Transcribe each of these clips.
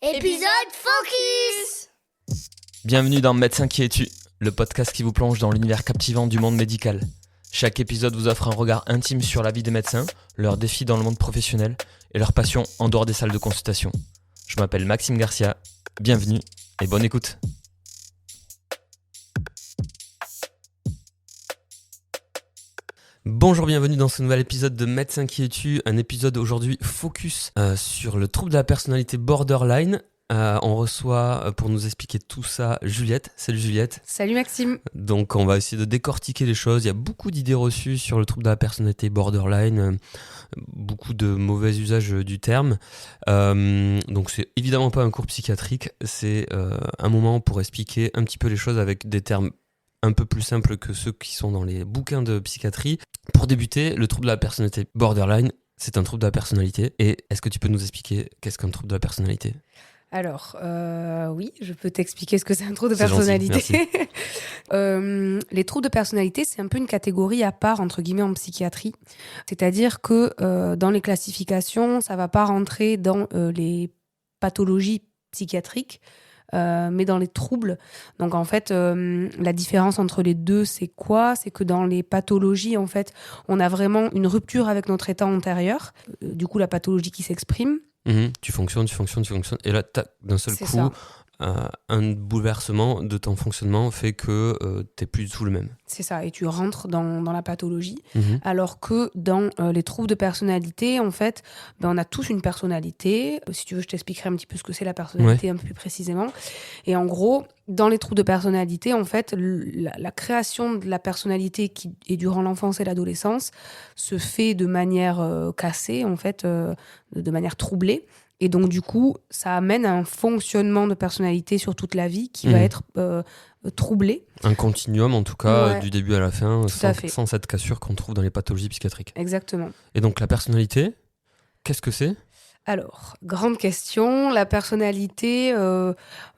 Épisode Focus. Bienvenue dans Médecin qui es-tu, le podcast qui vous plonge dans l'univers captivant du monde médical. Chaque épisode vous offre un regard intime sur la vie des médecins, leurs défis dans le monde professionnel et leurs passions en dehors des salles de consultation. Je m'appelle Maxime Garcia, bienvenue et bonne écoute. Bonjour, bienvenue dans ce nouvel épisode de Médecin qui es-tu, un épisode aujourd'hui focus sur le trouble de la personnalité borderline. On reçoit pour nous expliquer tout ça Juliette. Salut Juliette. Salut Maxime. Donc on va essayer de décortiquer les choses. Il y a beaucoup d'idées reçues sur le trouble de la personnalité borderline, beaucoup de mauvais usages du terme. Donc c'est évidemment pas un cours psychiatrique, c'est un moment pour expliquer un petit peu les choses avec des termes un peu plus simples que ceux qui sont dans les bouquins de psychiatrie. Pour débuter, le trouble de la personnalité borderline, c'est un trouble de la personnalité. Et est-ce que tu peux nous expliquer qu'est-ce qu'un trouble de la personnalité ? Alors, oui, je peux t'expliquer ce que c'est un trouble de C'est personnalité. gentil, Les troubles de personnalité, c'est un peu une catégorie à part, entre guillemets, en psychiatrie. C'est-à-dire que dans les classifications, ça va pas rentrer dans les pathologies psychiatriques, mais dans les troubles. Donc en fait, la différence entre les deux, c'est quoi ? C'est que dans les pathologies, en fait, on a vraiment une rupture avec notre état antérieur. Du coup, la pathologie qui s'exprime. Tu fonctionnes. Et là, d'un seul C'est coup, ça. un bouleversement de ton fonctionnement fait que t'es plus du tout le même. C'est ça, et tu rentres dans la pathologie. Mhm. Alors que dans les troubles de personnalité, en fait, on a tous une personnalité. Si tu veux, je t'expliquerai un petit peu ce que c'est la personnalité un peu plus précisément. Et en gros, dans les troubles de personnalité, en fait, la création de la personnalité qui est durant l'enfance et l'adolescence se fait de manière cassée, en fait, de manière troublée. Et donc, du coup, ça amène à un fonctionnement de personnalité sur toute la vie qui va être troublé. Un continuum, en tout cas, Ouais. du début à la fin, Tout à fait. sans cette cassure qu'on trouve dans les pathologies psychiatriques. Exactement. Et donc, la personnalité, qu'est-ce que c'est ? Alors, grande question, la personnalité,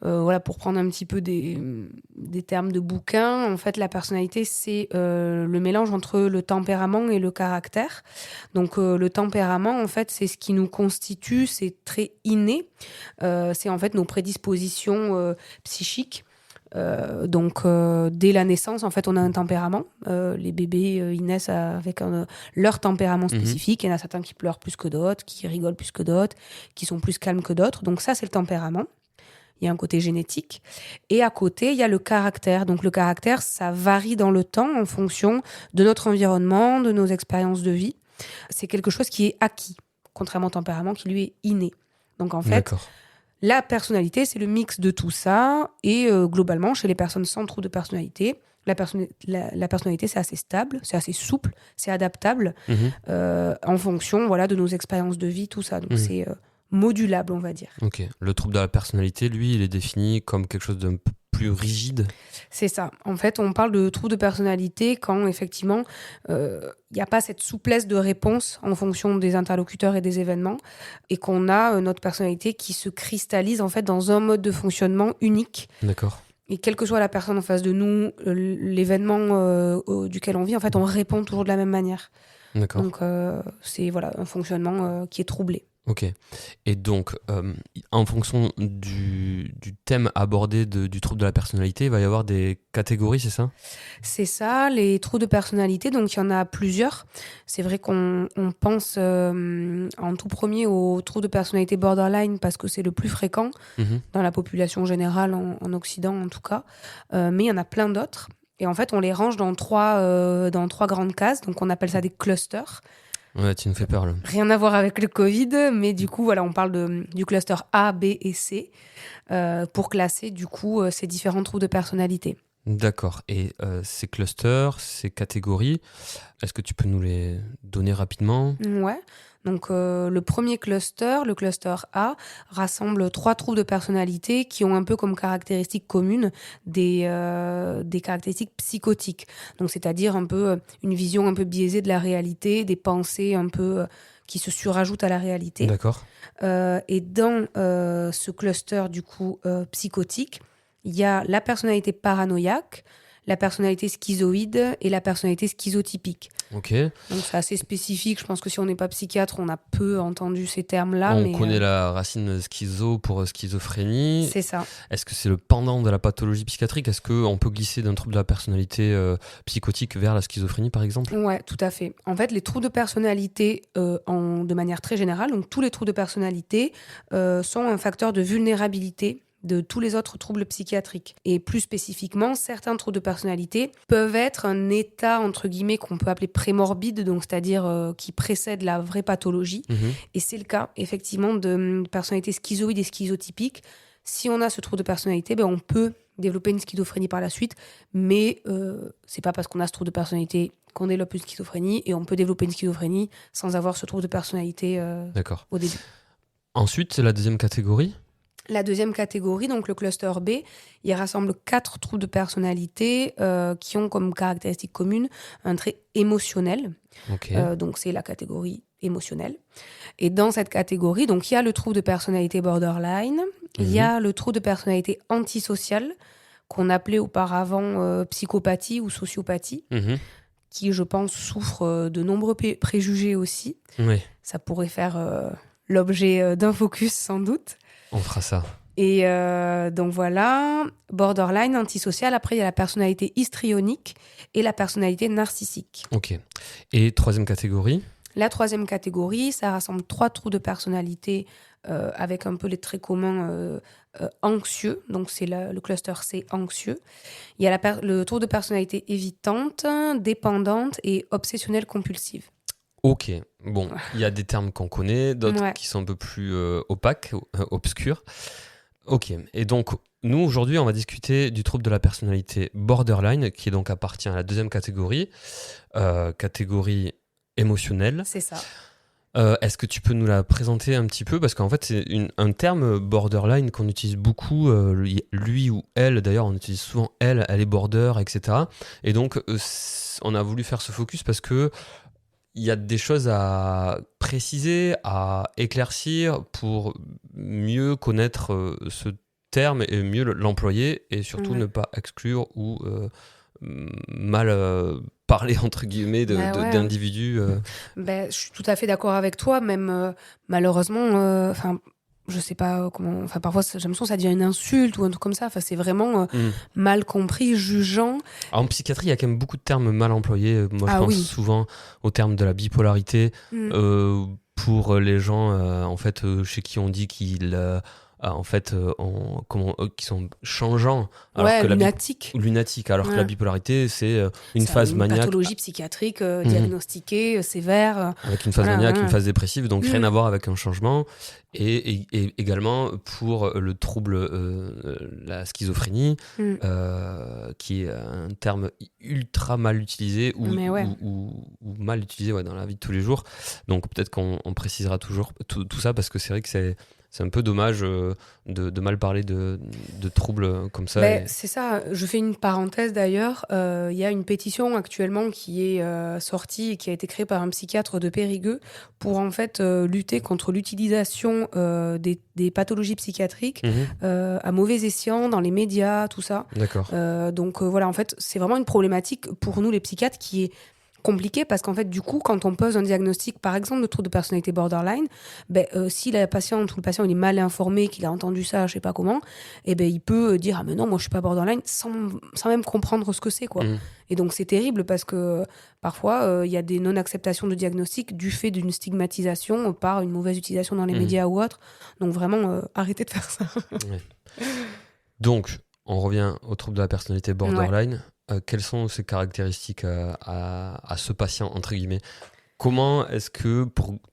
voilà, pour prendre un petit peu des termes de bouquin, en fait, la personnalité, c'est le mélange entre le tempérament et le caractère. Donc, le tempérament, en fait, c'est ce qui nous constitue, c'est très inné. C'est en fait nos prédispositions psychiques. Donc, dès la naissance, en fait, on a un tempérament. Les bébés, ils naissent avec leur tempérament spécifique. Il y en a certains qui pleurent plus que d'autres, qui rigolent plus que d'autres, qui sont plus calmes que d'autres. Donc ça, c'est le tempérament. Il y a un côté génétique. Et à côté, il y a le caractère. Donc le caractère, ça varie dans le temps en fonction de notre environnement, de nos expériences de vie. C'est quelque chose qui est acquis, contrairement au tempérament qui, lui, est inné. Donc en fait, D'accord. la personnalité, c'est le mix de tout ça. Et globalement, chez les personnes sans trouble de personnalité, la personnalité, c'est assez stable, c'est assez souple, c'est adaptable en fonction de nos expériences de vie, tout ça. Donc c'est modulable, on va dire. Ok. Le trouble de la personnalité, lui, il est défini comme quelque chose d'un peu plus rigide. C'est ça. En fait, on parle de trouble de personnalité quand, effectivement, il n'y a pas cette souplesse de réponse en fonction des interlocuteurs et des événements, et qu'on a notre personnalité qui se cristallise, en fait, dans un mode de fonctionnement unique. D'accord. Et quelle que soit la personne en face de nous, l'événement duquel on vit, en fait, on répond toujours de la même manière. D'accord. Donc, c'est un fonctionnement qui est troublé. Ok. Et donc, en fonction du thème abordé du trouble de la personnalité, il va y avoir des catégories, c'est ça ? C'est ça, les troubles de personnalité. Donc, il y en a plusieurs. C'est vrai qu'on pense en tout premier aux troubles de personnalité borderline parce que c'est le plus fréquent dans la population générale, en Occident en tout cas. Mais il y en a plein d'autres. Et en fait, on les range dans trois grandes cases. Donc, on appelle ça des clusters. Ouais, tu nous fais peur, là. Rien à voir avec le Covid, mais du coup, on parle du cluster A, B et C pour classer, du coup, ces différents troubles de personnalité. D'accord. Et ces clusters, ces catégories, est-ce que tu peux nous les donner rapidement ? Ouais. Donc, le premier cluster, le cluster A, rassemble 3 troubles de personnalité qui ont un peu comme caractéristiques communes des caractéristiques psychotiques. Donc, c'est-à-dire un peu une vision un peu biaisée de la réalité, des pensées un peu qui se surajoutent à la réalité. D'accord. Et dans ce cluster, du coup, psychotique, il y a la personnalité paranoïaque, la personnalité schizoïde et la personnalité schizotypique. Ok. Donc c'est assez spécifique. Je pense que si on n'est pas psychiatre, on a peu entendu ces termes-là. On connaît la racine schizo pour schizophrénie. C'est ça. Est-ce que c'est le pendant de la pathologie psychiatrique? Est-ce qu'on peut glisser d'un trouble de la personnalité psychotique vers la schizophrénie, par exemple? Ouais, tout à fait. En fait, les troubles de personnalité, de manière très générale, donc tous les troubles de personnalité sont un facteur de vulnérabilité de tous les autres troubles psychiatriques. Et plus spécifiquement, certains troubles de personnalité peuvent être un état, entre guillemets, qu'on peut appeler prémorbide, donc c'est-à-dire qui précède la vraie pathologie. Et c'est le cas, effectivement, de personnalités schizoïdes et schizotypiques. Si on a ce trouble de personnalité, on peut développer une schizophrénie par la suite, mais c'est pas parce qu'on a ce trouble de personnalité qu'on développe une schizophrénie, et on peut développer une schizophrénie sans avoir ce trouble de personnalité au début. Ensuite, c'est la deuxième catégorie. La deuxième catégorie, donc le cluster B, il rassemble 4 troubles de personnalité qui ont comme caractéristique commune un trait émotionnel. Okay. Donc c'est la catégorie émotionnelle. Et dans cette catégorie, donc il y a le trouble de personnalité borderline, il y a le trouble de personnalité antisociale, qu'on appelait auparavant psychopathie ou sociopathie, qui, je pense, souffre de nombreux préjugés aussi. Oui. Ça pourrait faire l'objet d'un focus, sans doute. On fera ça. Et donc voilà, borderline, antisocial. Après, il y a la personnalité histrionique et la personnalité narcissique. Ok. Et troisième catégorie? La troisième catégorie, ça rassemble 3 troubles de personnalité avec un peu les traits communs anxieux. Donc c'est le cluster C, anxieux. Il y a le trouble de personnalité évitante, dépendante et obsessionnelle compulsive. Ok, bon, il y a des termes qu'on connaît, d'autres qui sont un peu plus opaques, obscurs. Ok, et donc nous aujourd'hui on va discuter du trouble de la personnalité borderline, qui donc appartient à la deuxième catégorie, catégorie émotionnelle. C'est ça. Est-ce que tu peux nous la présenter un petit peu? Parce qu'en fait c'est un terme borderline qu'on utilise beaucoup, lui ou elle, d'ailleurs on utilise souvent elle est border, etc. Et donc on a voulu faire ce focus parce que il y a des choses à préciser, à éclaircir pour mieux connaître ce terme et mieux l'employer, et surtout ne pas exclure ou mal parler, entre guillemets, d'individus. Je suis tout à fait d'accord avec toi, même malheureusement... je sais pas comment... Enfin, parfois, j'ai l'impression que ça devient une insulte ou un truc comme ça. Enfin, c'est vraiment mal compris, jugeant. Alors, en psychiatrie, il y a quand même beaucoup de termes mal employés. Moi, je pense souvent au terme de la bipolarité. Pour les gens, en fait, chez qui on dit qu'ils... qui sont changeants, alors que lunatique, alors que la bipolarité c'est une phase maniaque, une pathologie psychiatrique diagnostiquée, sévère, avec une phase maniaque, une phase dépressive, donc rien à voir avec un changement. Et également pour le trouble, la schizophrénie, qui est un terme ultra mal utilisé ou mal utilisé dans la vie de tous les jours. Donc peut-être qu'on précisera toujours tout ça, parce que c'est vrai que c'est un peu dommage de mal parler de troubles comme ça. C'est ça. Je fais une parenthèse d'ailleurs. Il y a une pétition actuellement qui est sortie et qui a été créée par un psychiatre de Périgueux pour en fait lutter contre l'utilisation des pathologies psychiatriques à mauvais escient dans les médias, tout ça. D'accord. Donc voilà, en fait, c'est vraiment une problématique pour nous les psychiatres qui est compliqué, parce qu'en fait, du coup, quand on pose un diagnostic, par exemple, de trouble de personnalité borderline, si la patiente ou le patient il est mal informé, qu'il a entendu ça, je sais pas comment, il peut dire ah mais non, moi je suis pas borderline, sans même comprendre ce que c'est, quoi. Et donc c'est terrible, parce que parfois il y a des non-acceptations de diagnostic du fait d'une stigmatisation par une mauvaise utilisation dans les médias ou autre. Donc vraiment arrêtez de faire ça. Donc on revient au trouble de la personnalité borderline. Quelles sont ses caractéristiques à ce patient, entre guillemets? Comment est-ce que,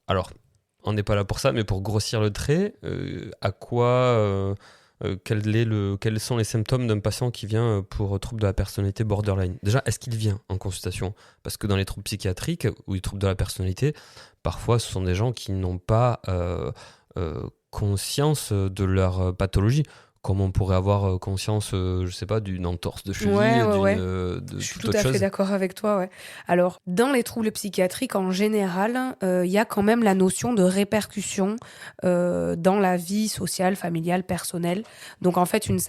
alors on n'est pas là pour ça, mais pour grossir le trait, quels sont les symptômes d'un patient qui vient pour trouble de la personnalité borderline? Déjà, est-ce qu'il vient en consultation? Parce que dans les troubles psychiatriques ou les troubles de la personnalité, parfois ce sont des gens qui n'ont pas conscience de leur pathologie. comme on pourrait avoir conscience, je sais pas, d'une entorse de cheville, Ouais. de Je suis toute tout autre à fait chose. d'accord avec toi, ouais. Alors, dans les troubles psychiatriques, en général, il y a quand même la notion de répercussion dans la vie sociale, familiale, personnelle. Donc, en fait, un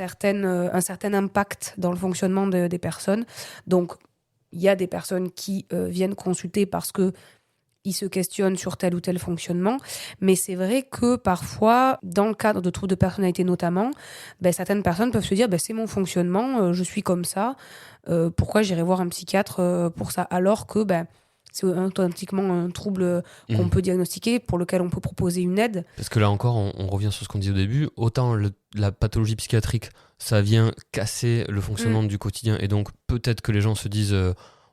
certain impact dans le fonctionnement des personnes. Donc, il y a des personnes qui viennent consulter parce que ils se questionnent sur tel ou tel fonctionnement. Mais c'est vrai que parfois, dans le cadre de troubles de personnalité notamment, certaines personnes peuvent se dire c'est mon fonctionnement, je suis comme ça, pourquoi j'irai voir un psychiatre pour ça? Alors que c'est authentiquement un trouble qu'on peut diagnostiquer, pour lequel on peut proposer une aide. Parce que là encore, on revient sur ce qu'on disait au début, autant la pathologie psychiatrique, ça vient casser le fonctionnement du quotidien, et donc peut-être que les gens se disent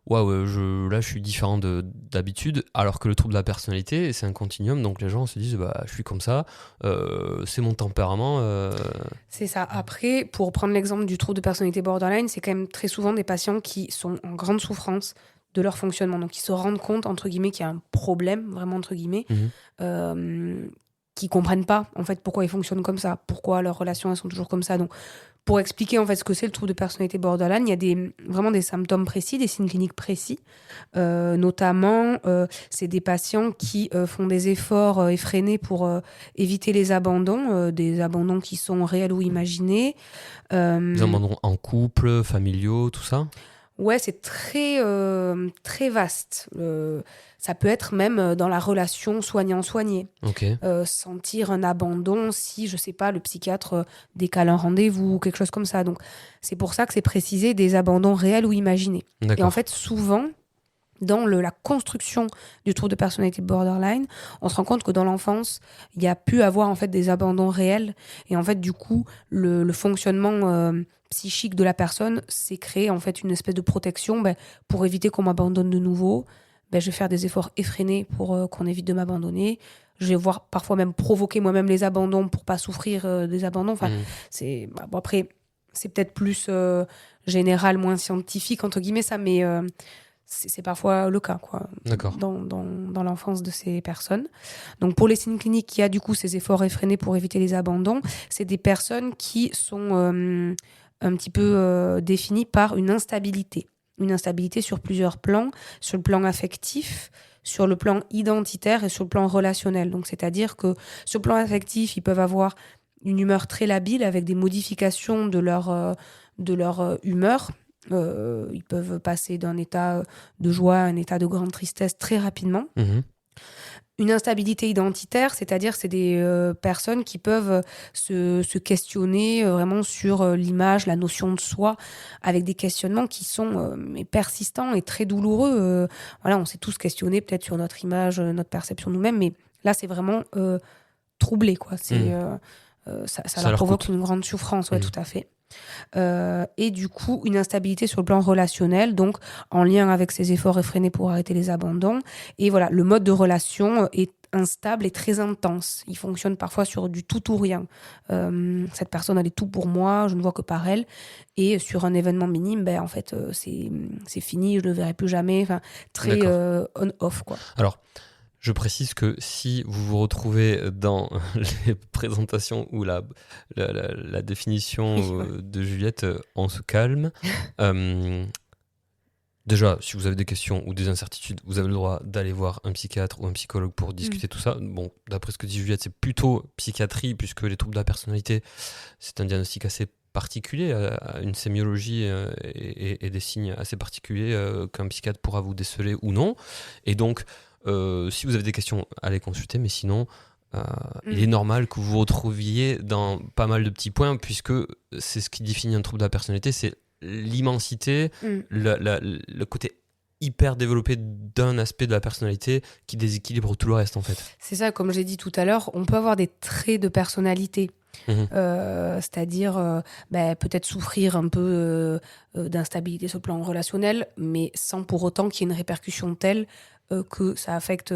waouh, là je suis différent d'habitude, alors que le trouble de la personnalité, c'est un continuum, donc les gens se disent je suis comme ça, c'est mon tempérament. C'est ça. Après, pour prendre l'exemple du trouble de personnalité borderline, c'est quand même très souvent des patients qui sont en grande souffrance de leur fonctionnement, donc ils se rendent compte, entre guillemets, qu'il y a un problème, vraiment entre guillemets, qui comprennent pas en fait pourquoi ils fonctionnent comme ça, pourquoi leurs relations elles sont toujours comme ça. Donc pour expliquer en fait ce que c'est le trouble de personnalité borderline, il y a vraiment des symptômes précis, des signes cliniques précis. Notamment, c'est des patients qui font des efforts effrénés pour éviter les abandons, des abandons qui sont réels ou imaginés. Des abandons en couple, familiaux, tout ça. Ouais, c'est très vaste. Ça peut être même dans la relation soignant-soigné. Ok. Sentir un abandon si, je sais pas, le psychiatre décale un rendez-vous ou quelque chose comme ça. Donc, c'est pour ça que c'est précisé des abandons réels ou imaginés. D'accord. Et en fait, souvent, dans la construction du trouble de personnalité borderline, on se rend compte que dans l'enfance, il y a pu avoir en fait des abandons réels. Et en fait, du coup, le fonctionnement psychique de la personne s'est créé en fait une espèce de protection pour éviter qu'on m'abandonne de nouveau. Je vais faire des efforts effrénés pour qu'on évite de m'abandonner. Je vais voir parfois même provoquer moi-même les abandons pour pas souffrir des abandons. Enfin, c'est après, c'est peut-être plus général, moins scientifique entre guillemets ça, mais c'est parfois le cas, quoi. D'accord. Dans l'enfance de ces personnes. Donc, pour les signes cliniques, il y a du coup ces efforts effrénés pour éviter les abandons. C'est des personnes qui sont un petit peu définies par une instabilité. Une instabilité sur plusieurs plans, sur le plan affectif, sur le plan identitaire et sur le plan relationnel. Donc, c'est-à-dire que sur le plan affectif, ils peuvent avoir une humeur très labile avec des modifications de leur humeur. Ils peuvent passer d'un état de joie à un état de grande tristesse très rapidement. Une instabilité identitaire, c'est-à-dire c'est des personnes qui peuvent se questionner vraiment sur l'image, la notion de soi, avec des questionnements qui sont persistants et très douloureux. Voilà, on s'est tous questionnés peut-être sur notre image, notre perception de nous-mêmes, mais là c'est vraiment troublé, quoi. Ça leur provoque une grande souffrance, ouais, tout à fait. Et du coup, une instabilité sur le plan relationnel, donc en lien avec ces efforts effrénés pour arrêter les abandons. Et voilà, le mode de relation est instable et très intense. Il fonctionne parfois sur du tout ou rien. Cette personne, elle est tout pour moi, je ne vois que par elle. Et sur un événement minime, en fait, c'est fini, je ne le verrai plus jamais. Enfin, très on-off, quoi. Alors, je précise que si vous vous retrouvez dans les présentations ou la définition de Juliette, on se calme. Déjà, si vous avez des questions ou des incertitudes, vous avez le droit d'aller voir un psychiatre ou un psychologue pour discuter tout ça. Bon, d'après ce que dit Juliette, c'est plutôt psychiatrie, puisque les troubles de la personnalité, c'est un diagnostic assez particulier, à une sémiologie et des signes assez particuliers qu'un psychiatre pourra vous déceler ou non. Et donc, si vous avez des questions, allez consulter, mais sinon, il est normal que vous vous retrouviez dans pas mal de petits points, puisque c'est ce qui définit un trouble de la personnalité, c'est l'immensité, le côté hyper développé d'un aspect de la personnalité qui déséquilibre tout le reste, en fait. C'est ça, comme j'ai dit tout à l'heure, on peut avoir des traits de personnalité. C'est-à-dire peut-être souffrir un peu d'instabilité sur le plan relationnel, mais sans pour autant qu'il y ait une répercussion telle que ça affecte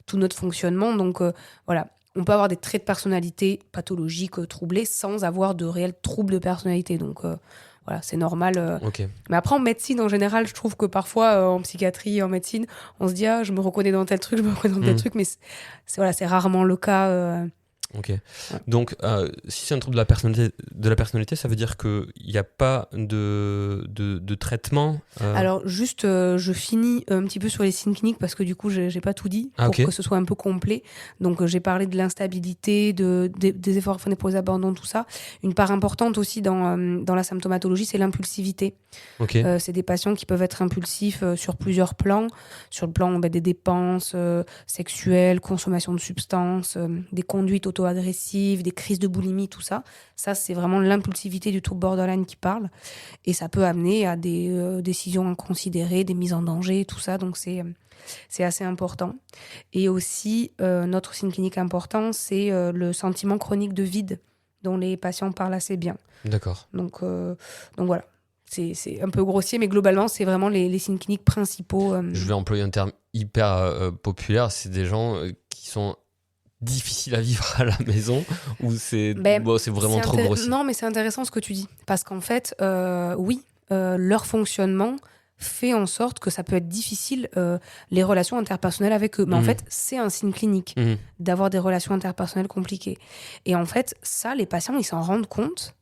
tout notre fonctionnement. Donc voilà, on peut avoir des traits de personnalité pathologiques, troublés, sans avoir de réels troubles de personnalité. Donc voilà, c'est normal. Okay. Mais après, en médecine, en général, je trouve que parfois, en psychiatrie, en médecine, on se dit « Ah, je me reconnais dans tel truc, je me reconnais dans tel truc », mais c'est rarement le cas. Ok. Donc, si c'est un trouble de la personnalité, ça veut dire qu'il n'y a pas de traitement Alors, juste, je finis un petit peu sur les signes cliniques parce que du coup, j'ai pas tout dit pour que ce soit un peu complet. Donc, j'ai parlé de l'instabilité, des efforts faits pour les abandons, tout ça. Une part importante aussi dans la symptomatologie, c'est l'impulsivité. Ok. C'est des patients qui peuvent être impulsifs sur plusieurs plans. Sur le plan des dépenses sexuelles, consommation de substances, des conduites auto-agressives, des crises de boulimie, tout ça. Ça, c'est vraiment l'impulsivité du trouble borderline qui parle. Et ça peut amener à des décisions inconsidérées, des mises en danger, tout ça. Donc, c'est assez important. Et aussi, notre signe clinique important, c'est le sentiment chronique de vide dont les patients parlent assez bien. D'accord. Donc voilà. C'est un peu grossier, mais globalement, c'est vraiment les signes cliniques principaux. Je vais employer un terme hyper populaire. C'est des gens qui sont difficiles à vivre à la maison ou c'est vraiment trop grossier? Non, mais c'est intéressant ce que tu dis. Parce qu'en fait, oui, leur fonctionnement fait en sorte que ça peut être difficile les relations interpersonnelles avec eux. Mais en fait, c'est un signe clinique d'avoir des relations interpersonnelles compliquées. Et en fait, ça, les patients, ils s'en rendent compte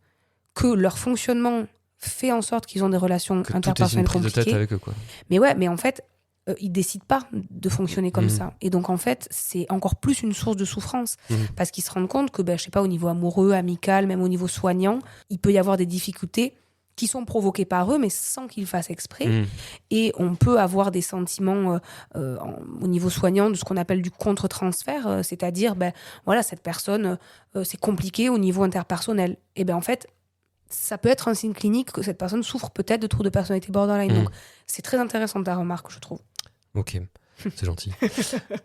que leur fonctionnement fait en sorte qu'ils ont des relations interpersonnelles compliquées. De tête avec eux, quoi. Mais ouais, mais en fait, ils décident pas de fonctionner comme ça. Et donc, en fait, c'est encore plus une source de souffrance. Parce qu'ils se rendent compte que, je sais pas, au niveau amoureux, amical, même au niveau soignant, il peut y avoir des difficultés qui sont provoquées par eux, mais sans qu'ils fassent exprès. Et on peut avoir des sentiments au niveau soignant de ce qu'on appelle du contre-transfert, c'est-à-dire, voilà, cette personne, c'est compliqué au niveau interpersonnel. Et en fait, ça peut être un signe clinique que cette personne souffre peut-être de troubles de personnalité borderline. Donc, c'est très intéressant ta remarque, je trouve. Ok, c'est gentil.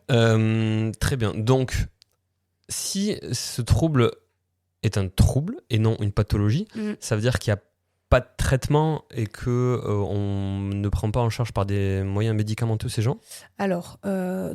Très bien. Donc, si ce trouble est un trouble et non une pathologie, ça veut dire qu'il n'y a pas de traitement et que on ne prend pas en charge par des moyens médicamenteux ces gens? Alors,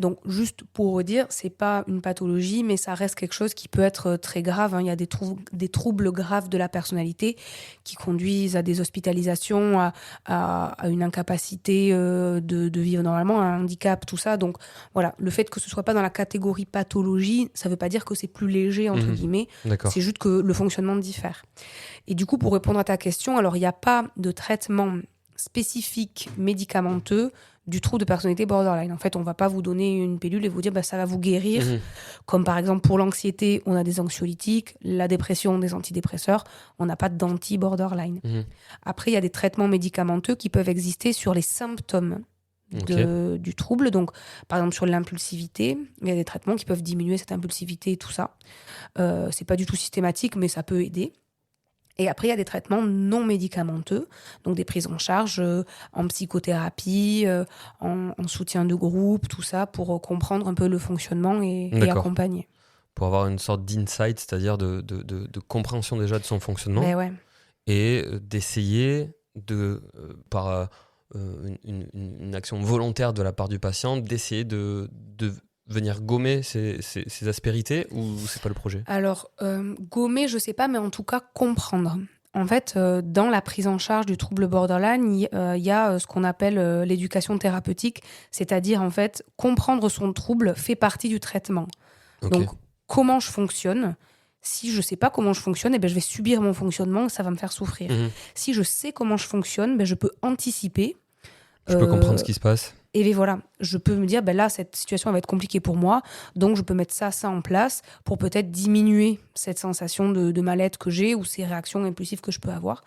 donc juste pour dire, c'est pas une pathologie, mais ça reste quelque chose qui peut être très grave. Il y a des troubles graves de la personnalité qui conduisent à des hospitalisations, à une incapacité de vivre normalement, à un handicap, tout ça. Donc voilà, le fait que ce soit pas dans la catégorie pathologie, ça veut pas dire que c'est plus léger, entre guillemets. D'accord. C'est juste que le fonctionnement diffère. Et du coup, pour répondre à ta question, alors il n'y a pas de traitement spécifique médicamenteux du trouble de personnalité borderline. En fait, on ne va pas vous donner une pilule et vous dire ça va vous guérir. Comme par exemple pour l'anxiété, on a des anxiolytiques, la dépression, des antidépresseurs. On n'a pas d'anti-borderline. Après, il y a des traitements médicamenteux qui peuvent exister sur les symptômes du trouble. Donc, par exemple, sur l'impulsivité, il y a des traitements qui peuvent diminuer cette impulsivité et tout ça. C'est pas du tout systématique, mais ça peut aider. Et après, il y a des traitements non médicamenteux, donc des prises en charge en psychothérapie, en soutien de groupe, tout ça, pour comprendre un peu le fonctionnement et accompagner. Pour avoir une sorte d'insight, c'est-à-dire de compréhension déjà de son fonctionnement, et d'essayer par une action volontaire de la part du patient, d'essayer de venir gommer ces aspérités, ou c'est pas le projet? Alors, gommer, je sais pas, mais en tout cas, comprendre. En fait, dans la prise en charge du trouble borderline, il y a ce qu'on appelle l'éducation thérapeutique, c'est-à-dire, en fait, comprendre son trouble fait partie du traitement. Donc, comment je fonctionne? Si je sais pas comment je fonctionne, je vais subir mon fonctionnement, ça va me faire souffrir. Si je sais comment je fonctionne, je peux anticiper. Je peux comprendre ce qui se passe. Et voilà, je peux me dire, là, cette situation va être compliquée pour moi, donc je peux mettre ça en place pour peut-être diminuer cette sensation de mal-être que j'ai ou ces réactions impulsives que je peux avoir.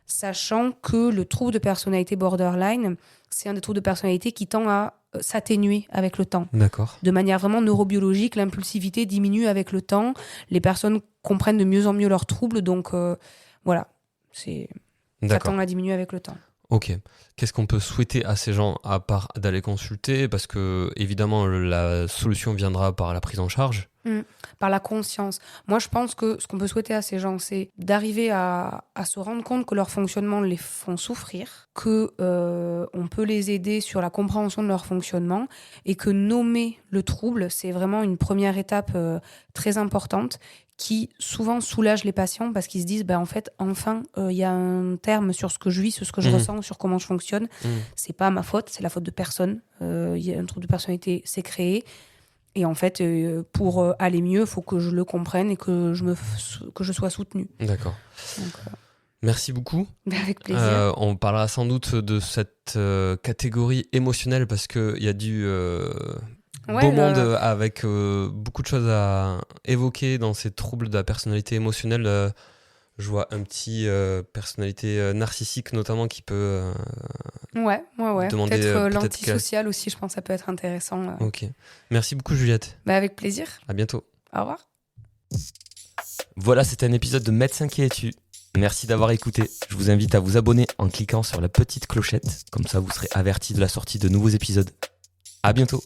Sachant que le trouble de personnalité borderline, c'est un des troubles de personnalité qui tend à s'atténuer avec le temps. D'accord. De manière vraiment neurobiologique, l'impulsivité diminue avec le temps. Les personnes comprennent de mieux en mieux leurs troubles, donc voilà, ça tend à diminuer avec le temps. Ok. Qu'est-ce qu'on peut souhaiter à ces gens à part d'aller consulter? Parce que, évidemment, la solution viendra par la prise en charge. Par la conscience. Moi, je pense que ce qu'on peut souhaiter à ces gens, c'est d'arriver à se rendre compte que leur fonctionnement les font souffrir, que on peut les aider sur la compréhension de leur fonctionnement et que nommer le trouble, c'est vraiment une première étape très importante qui souvent soulage les patients parce qu'ils se disent en fait, enfin, il y a un terme sur ce que je vis, sur ce que je ressens, sur comment je fonctionne. C'est pas ma faute, c'est la faute de personne. Il y a un trouble de personnalité, c'est créé. Et en fait, pour aller mieux, il faut que je le comprenne et que je sois soutenue. D'accord. Donc, Merci beaucoup. avec plaisir. On parlera sans doute de cette catégorie émotionnelle parce qu'il y a du beau monde avec beaucoup de choses à évoquer dans ces troubles de la personnalité émotionnelle. Je vois un petit personnalité narcissique notamment qui peut Ouais. demander Peut-être peut-être l'antisocial aussi, je pense que ça peut être intéressant. Ok. Merci beaucoup Juliette. Avec plaisir. À bientôt. Au revoir. Voilà, c'était un épisode de Médecin qui es-tu. Merci d'avoir écouté. Je vous invite à vous abonner en cliquant sur la petite clochette. Comme ça, vous serez averti de la sortie de nouveaux épisodes. À bientôt.